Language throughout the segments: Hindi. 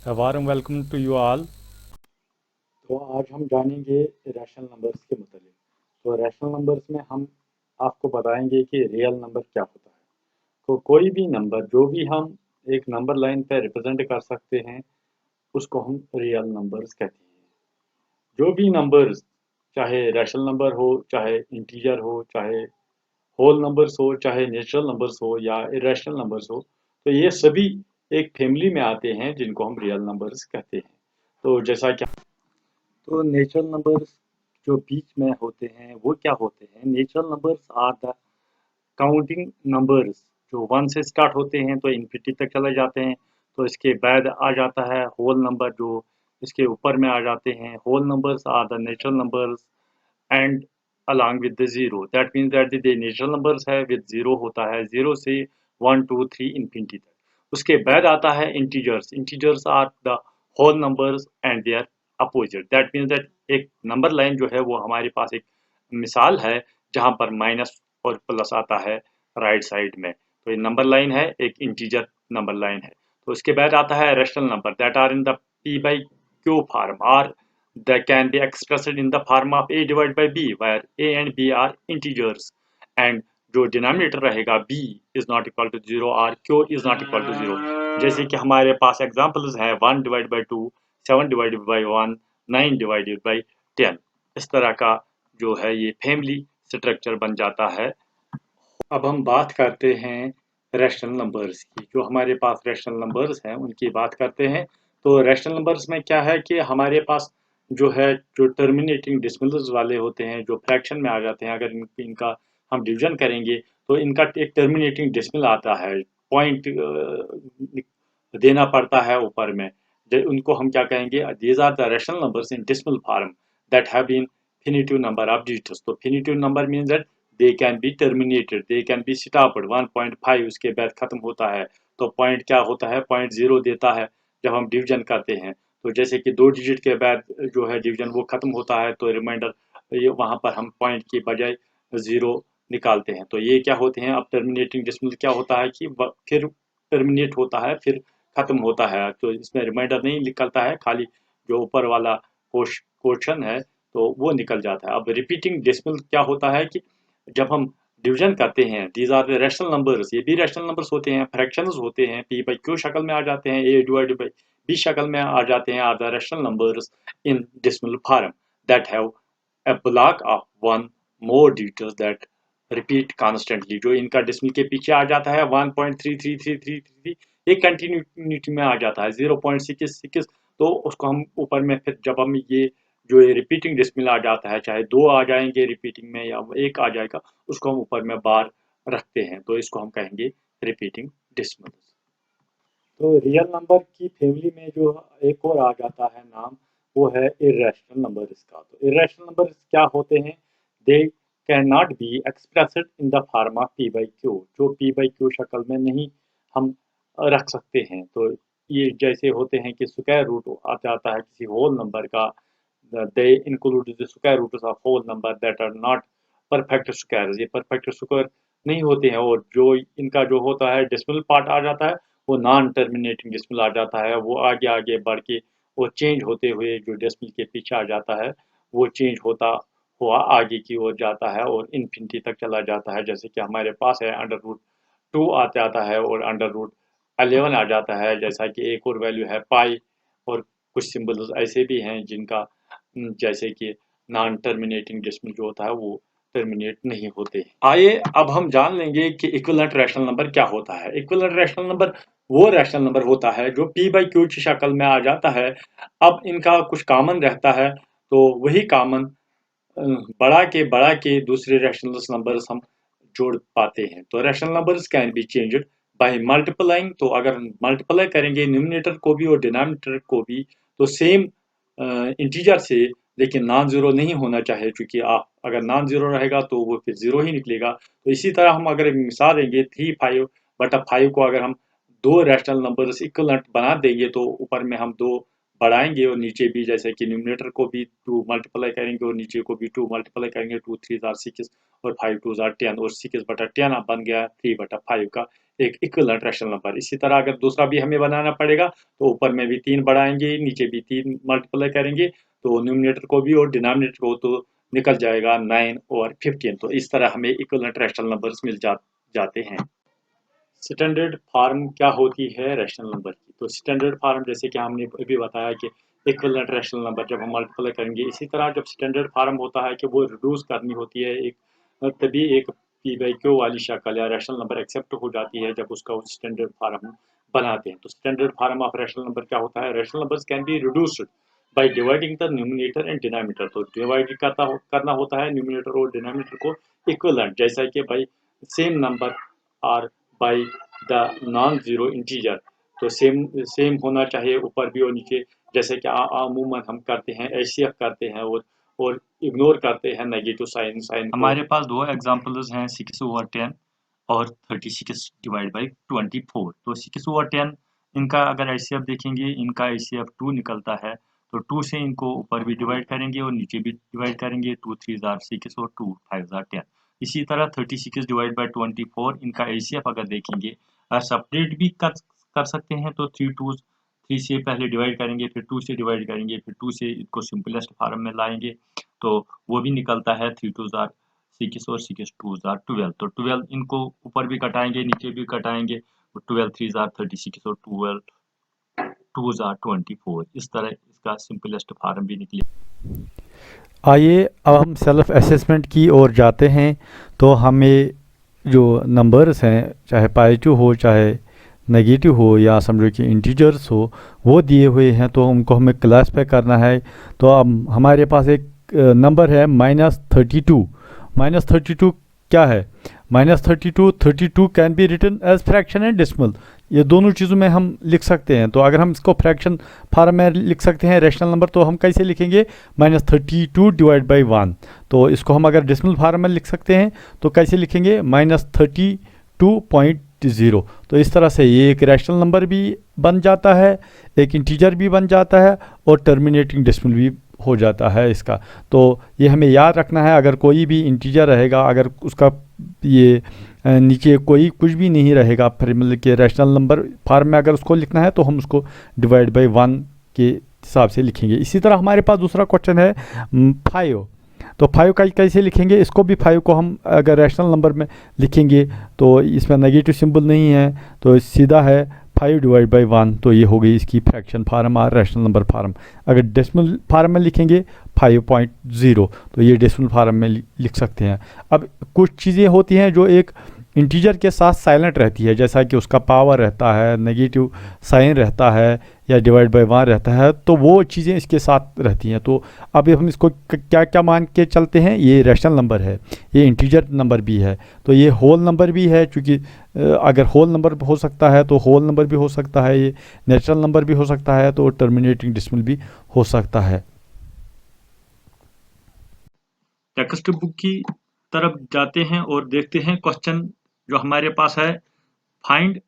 A warm welcome to you all. तो आज हम जानेंगे रैशनल नंबर्स के मतलब। तो रैशनल नंबर्स में हम आपको बताएंगे कि रियल नंबर क्या होता है। तो कोई भी नंबर जो भी हम एक नंबर लाइन पे रिप्रेजेंट कर सकते हैं उसको हम रियल नंबर्स कहते हैं। जो भी नंबर्स चाहे रैशनल नंबर हो, चाहे इंटीजर हो, चाहे होल नंबर्स हो, चाहे नेचुरल नंबर्स हो या इरेशनल नंबर्स हो, तो ये सभी एक फैमिली में आते हैं जिनको हम रियल नंबर्स कहते हैं। तो जैसा कि तो नेचुरल नंबर्स जो बीच में होते हैं वो क्या होते हैं? Natural numbers are the counting numbers जो वन से स्टार्ट होते हैं तो इन्फिनिटी तक चले जाते हैं। तो इसके बाद आ जाता है होल नंबर जो इसके ऊपर में आ जाते हैं। Whole numbers are the natural numbers and along with the zero, that means that the natural numbers है with zero होता है, zero से 1 2 3 infinity तक। उसके बाद आता है integers, integers are the whole numbers and their opposite, that means that एक नंबर लाइन जो है वो हमारे पास एक मिसाल है जहां पर माइनस और प्लस आता है राइट साइड में। तो ये नंबर लाइन है, एक इंटीजर नंबर लाइन है। तो उसके बाद आता है rational number that are in the p by q form, और that can be expressed in the form of a divided by b where a and b are integers and जो डिनोमिनेटर रहेगा b is not equal to zero और q is not equal to zero. जैसे कि हमारे पास एग्जांपल्स हैं 1 divide by 2, 7 divided by 1, 9 divided by 10। इस तरह का जो है ये फैमिली स्ट्रक्चर बन जाता है। अब हम बात करते हैं रैशनल नंबर्स की। जो हमारे पास रैशनल नंबर्स हैं उनकी बात करते हैं। तो रैशनल नंबर्स में क्या है कि हमारे पास जो है जो टर्मिनेटिंग डिसिमल्स वाले होते हैं जो फ्रैक्शन में आ जाते हैं, अगर इनका हम डिवीजन करेंगे तो इनका एक टर्मिनेटिंग डिसिमल आता है, पॉइंट देना पड़ता है ऊपर में। उनको हम क्या कहेंगे? These are the rational numbers in decimal form that have been finite number of digits. तो finite number means that they can be terminated, they can be stopped 1.5 उसके बाद खत्म होता है। तो पॉइंट क्या होता है? पॉइंट जीरो देता है जब हम डिवीजन करते हैं। तो जैसे कि 2 डिजिट के बाद जो है डिवीजन वो खत्म होता है तो रिमाइंडर ये वहां पर हम पॉइंट की बजाय जीरो निकालते हैं। तो ये क्या होते हैं? अब टर्मिनेटिंग डिसिमल क्या होता है कि फिर टर्मिनेट होता है, फिर खत्म होता है। तो इसमें रिमाइंडर नहीं निकलता है, खाली जो ऊपर वाला पोर्शन है तो वो निकल जाता है। अब रिपीटिंग डेसिमल क्या होता है कि जब हम डिवीजन करते हैं, these are the rational numbers, ये भी रैशनल नंबर्स होते हैं, फ्रैक्शंस होते हैं, p बाई q शक्ल में आ जाते हैं, a डिवाइडेड बाई b शक्ल में आ जाते हैं, are the rational numbers in decimal form that have a block of one more digits that repeat constantly। जो इनका डेसिमल के पीछे आ जाता है 1.33333, ये कंटिन्यूटी में आ जाता है 0.66। तो उसको हम ऊपर में फिर जब हम ये जो ये रिपीटिंग डेसिमल आ जाता है, चाहे 2 आ जाएंगे रिपीटिंग में या 1 आ जाएगा, उसको हम ऊपर में बार रखते हैं। तो इसको हम कहेंगे रिपीटिंग डेसिमल। तो रियल नंबर की फैमिली में जो एक और आ जाता है नाम, वो है इरेशनल नंबर इसका। तो इरेशनल नंबर क्या होते हैं? They can not be expressed in the form of p by q, जो p बाई q शक्ल में नहीं हम रख सकते हैं। तो ये जैसे होते हैं कि स्क्वायर रूट आ जाता है किसी होल नंबर का, they include the square roots of whole number that are not perfect square, ये परफेक्ट स्क्वायर नहीं होते हैं। और जो इनका जो होता है डेसिमल पार्ट आ जाता है वो नॉन टर्मिनेटिंग डेसिमल आ जाता है। वो आगे आगे बढ़ के वो चेंज होते हुए जो डेसिमल के पीछे आ जाता है वो चेंज होता हुआ आगे की ओर जाता है और इन्फिनिटी तक चला जाता है। जैसे कि हमारे पास है अंडर रूट 2 आ जाता है और अंडर रूट 11 आ जाता है। जैसा कि एक और वैल्यू है पाई, और कुछ सिंबल्स ऐसे भी हैं जिनका जैसे कि नॉन टर्मिनेटिंग डेसिमल जो होता है वो टर्मिनेट नहीं होते। आइए अब हम जान लेंगे कि इक्विवेलेंट रैशनल नंबर क्या होता है। इक्विवेलेंट रैशनल नंबर वो रैशनल नंबर होता है जो p बाई q की शक्ल में आ जाता है। अब इनका कुछ कॉमन रहता है, तो वही कॉमन बढ़ा के दूसरे रैशनल नंबर्स हम जोड़ पाते हैं। तो rational numbers can be changed by multiplying. तो अगर मल्टीप्लाई करेंगे न्यूमरेटर को भी और डिनोमिनेटर को भी तो सेम इंटीजर से, लेकिन नॉन जीरो नहीं होना चाहिए, क्योंकि आप अगर नॉन जीरो रहेगा तो वो फिर जीरो ही निकलेगा। तो इसी तरह हम अगर एक मिसाल देंगे 3 5 बटा 5 को अगर हम दो रैशनल नंबर्स इक्वलेंट बना देंगे तो ऊपर में हम दो बढ़ाएंगे और नीचे भी जैसे कि न्यूमरेटर को भी 2 मल्टीप्लाई करेंगे और नीचे को भी 2 मल्टीप्लाई करेंगे, 2 3 जार 6 और 5 2 जार 10 और 6 बटा 10 अब बन गया 3 बटा 5 का एक इक्विवेलेंट रैशनल नंबर। इसी तरह अगर दूसरा भी हमें बनाना पड़ेगा तो ऊपर में भी 3 बढ़ाएंगे, नीचे भी 3 मल्टीप्लाई करेंगे, तो न्यूमरेटर को भी और डिनोमिनेटर को तो निकल जाएगा 9 और 15। तो इस तरह हमें इक्विवेलेंट रैशनल नंबर्स मिल जाते हैं। स्टैंडर्ड फॉर्म क्या होती है रैशनल नंबर की? तो स्टैंडर्ड फॉर्म जैसे कि हमने अभी बताया कि इक्विवेलेंट रैशनल नंबर जब हम मल्टीप्लाई करेंगे, इसी तरह जब स्टैंडर्ड फॉर्म होता है कि वो रिड्यूस करनी होती है एक तभी एक पी बाई क्यू वाली शक्ल या रैशनल नंबर एक्सेप्ट हो जाती है जब उसका स्टैंडर्ड फॉर्म बनाते हैं। तो standard form of rational number क्या होता है? Rational numbers can be reduced by dividing the numerator and denominator. तो डिवाइड करना होता है न्यूमरेटर और डिनोमिनेटर को इक्विवेलेंट, जैसा कि बाई सेम नंबर और by the non zero integer. तो सेम सेम होना चाहिए ऊपर भी और नीचे, जैसे कि अमूमन हम करते हैं एचसीएफ करते हैं और इग्नोर करते हैं नेगेटिव साइन साइन को। हमारे पास दो एग्जांपल्स हैं 6/10 और 36 डिवाइड बाई 24। तो 6/10 इनका अगर एचसीएफ देखेंगे, इनका एचसीएफ 2 निकलता है, तो 2 से इनको ऊपर भी डिवाइड करेंगे और नीचे भी डिवाइड करेंगे, 2 3 जार 6 और 2 5 जार 10। इसी तरह 36 डिवाइड बाई 24 इनका एचसीएफ अगर देखेंगे, सेपरेट भी कर सकते हैं, तो 3 से पहले डिवाइड करेंगे, फिर 2 से डिवाइड करेंगे, फिर 2 से इसको सिंपलेस्ट फॉर्म में लाएंगे, तो वो भी निकलता है 3 2 जार 6 और 6 2 जार 12। तो 12 इनको ऊपर भी कटाएंगे, नीचे भी कटाएंगे, तो 12 3 जार 36 और 12 2 जार 24। इस तरह इसका सिंपलेस्ट फॉर्म भी निकले। आइए अब हम सेल्फ असेसमेंट की ओर जाते हैं। तो हमें जो नंबर्स हैं, चाहे पॉजिटिव हो चाहे नेगेटिव हो या समझो कि इंटीजर्स हो, वो दिए हुए हैं, तो उनको हमें क्लासीफाई करना है। तो अब हमारे पास एक नंबर है -32। -32 क्या है? -32 can be written as fraction and decimal. ये दोनों चीज़ों में हम लिख सकते हैं। तो अगर हम इसको फ्रैक्शन फॉर्म में लिख सकते हैं रैशनल नंबर, तो हम कैसे लिखेंगे? -32 डिवाइड बाई 1। तो इसको हम अगर डेसिमल फॉर्म में लिख सकते हैं तो कैसे लिखेंगे? -32.0। तो इस तरह से ये एक रैशनल नंबर भी बन जाता है, एक इंटीजर भी बन जाता है और टर्मिनेटिंग डेसिमल भी हो जाता है इसका। तो ये हमें याद रखना है, अगर कोई भी इंटीजर रहेगा, अगर उसका ये नीचे कोई कुछ भी नहीं रहेगा, फिर मतलब कि रैशनल नंबर फॉर्म में अगर उसको लिखना है तो हम उसको डिवाइड बाई 1 के हिसाब से लिखेंगे। इसी तरह हमारे पास दूसरा क्वेश्चन है 5। तो 5 का कैसे लिखेंगे? इसको भी 5 को हम अगर रैशनल नंबर में लिखेंगे तो इसमें नेगेटिव सिंबल नहीं है, तो सीधा है 5 डिवाइड बाई 1। तो ये हो गई इसकी फ्रैक्शन फार्म और रैशनल नंबर फार्म। अगर डेसिमल फार्म में लिखेंगे 5.0, तो ये डेसिमल फार्म में लिख सकते हैं। अब कुछ चीज़ें होती हैं जो एक इंटीजर के साथ साइलेंट रहती है, जैसा कि उसका पावर रहता है, नेगेटिव साइन रहता है या डिवाइड बाई 1 रहता है, तो वो चीज़ें इसके साथ रहती हैं। तो अब हम इसको क्या क्या मान के चलते हैं? ये रैशनल नंबर है, ये इंटीजर नंबर भी है, तो ये होल नंबर भी है, क्योंकि अगर होल नंबर हो सकता है तो होल नंबर भी हो सकता है, ये नेचुरल नंबर भी हो सकता है, तो टर्मिनेटिंग डेसिमल भी हो सकता है। टेक्स्ट बुक की तरफ जाते हैं और देखते हैं क्वेश्चन जो हमारे पास है। Find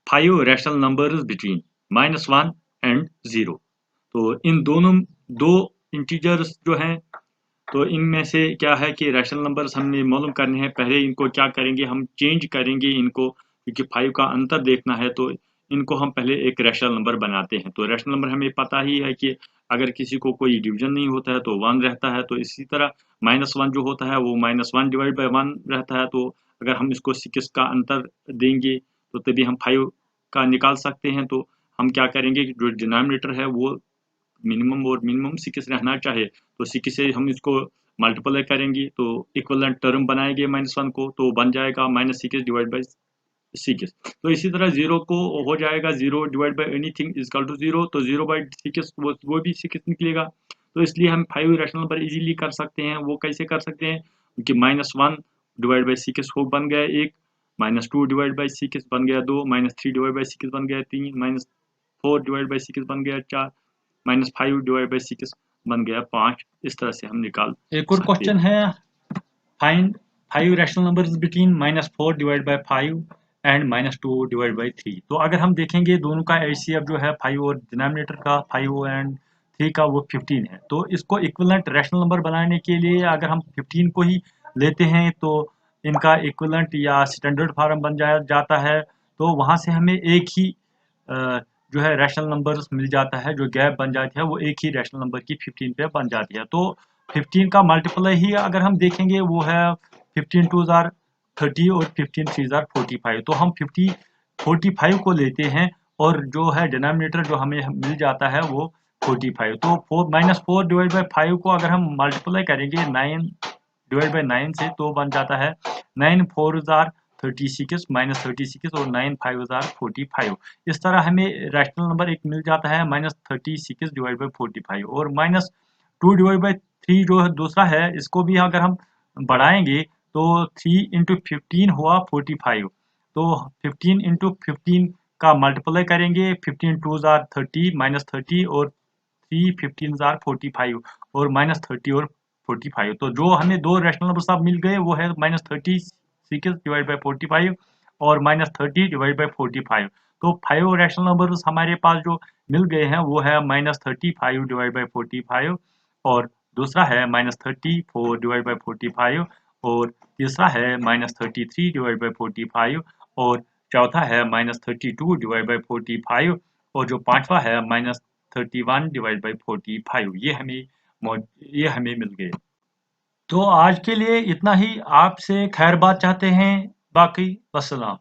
5 rational numbers between -1 and 0। तो इन दोनों दो इंटीजर्स जो हैं, तो इनमें से क्या है कि रैशनल नंबर्स हमें मालूम करने हैं। पहले इनको क्या करेंगे, हम चेंज करेंगे इनको, क्योंकि 5 का अंतर देखना है, तो इनको हम पहले एक रैशनल नंबर बनाते हैं। तो रैशनल नंबर हमें पता ही है कि अगर किसी को कोई डिवीजन नहीं होता है तो 1 रहता है। तो इसी तरह -1 जो होता है वो -1 डिवाइड बाई 1 रहता है। तो अगर हम इसको 6 का अंतर देंगे तो तभी हम 5 का निकाल सकते हैं। तो हम क्या करेंगे कि जो डिनोमिनेटर है वो मिनिमम और मिनिमम 6 रहना चाहिए। तो 6 से हम इसको मल्टीप्लाई करेंगे तो इक्विवेलेंट टर्म बनाएंगे -1 को, तो बन जाएगा -6 डिवाइड बाई 6। तो इसी तरह 0 को हो जाएगा 0 divide by anything is equal to 0। तो 0 बाई 6 वो भी 6 निकलेगा। तो इसलिए हम 5 रैशनल नंबर इजीली कर सकते हैं। वो कैसे कर सकते हैं? क्योंकि -1 डिवाइड बाई 6 हो बन गया 1, -2 डिवाइड बाई 6 बन गया 2, -3 डिवाइड बाई 6 बन गया 3, -4 डिवाइड बाई 6 बन गया 4, -5 डिवाइड बाई 6 बन गया 5। इस तरह से हम निकाल। एक और क्वेश्चन है, find 5 rational numbers between -4 divide by 5 and -2 divide by 3। तो अगर हम देखेंगे दोनों का एचसीएफ जो है 5 और डिनोमिनेटर का 5 एंड 3 का वो 15 है। तो इसको इक्विवेलेंट रैशनल नंबर बनाने के लिए अगर हम 15 को ही लेते हैं तो इनका इक्विवेलेंट या स्टैंडर्ड फॉर्म बन जाता है। तो वहाँ से हमें एक ही जो है रैशनल नंबर्स मिल जाता है, जो गैप बन जाती है वो एक ही रैशनल नंबर की 15 पे बन जाती है। तो 15 का मल्टीप्लाई ही अगर हम देखेंगे वो है 15 2 ज़ार 30 और 15 3 ज़ार 45। तो हम 45 को लेते हैं और जो है डिनोमिनेटर जो हमें मिल जाता है वो 45। तो 4 डिवाइड बाई 5 को अगर हम मल्टीप्लाई करेंगे 9 डिवाइड बाई 9 से तो बन जाता है 9 4 ज़ार 36 माइनस 36 और 9 5 ज़ार 45। इस तरह हमें रैशनल नंबर एक मिल जाता है -36 डिवाइड बाई 45 और -2 डिवाइड बाई 3 जो है दूसरा है, इसको भी अगर हम बढ़ाएंगे तो 3 इंटू 15 हुआ 45। तो 15 इंटू 15 का मल्टीप्लाई करेंगे 15 2 ज़ार 30 माइनस 30 और 3 15 ज़ार 45 और माइनस 30 और 45। तो जो हमें दो रैशनल नंबर अब मिल गए वो है -36 डिवाइड बाई 45 और -30 डिवाइड बाई 45। तो 5 रैशनल नंबर्स हमारे पास जो मिल गए हैं वो है -35 डिवाइड बाई 45 और दूसरा है -34 डिवाइड बाई 45 और तीसरा है -33 डिवाइड बाई 45 और चौथा है -32 डिवाइड बाई 45 और जो पांचवा है -31 डिवाइड बाई 45। ये हमें मिल गए। तो आज के लिए इतना ही। आपसे खैर बात चाहते हैं। बाकी वस्सलाम।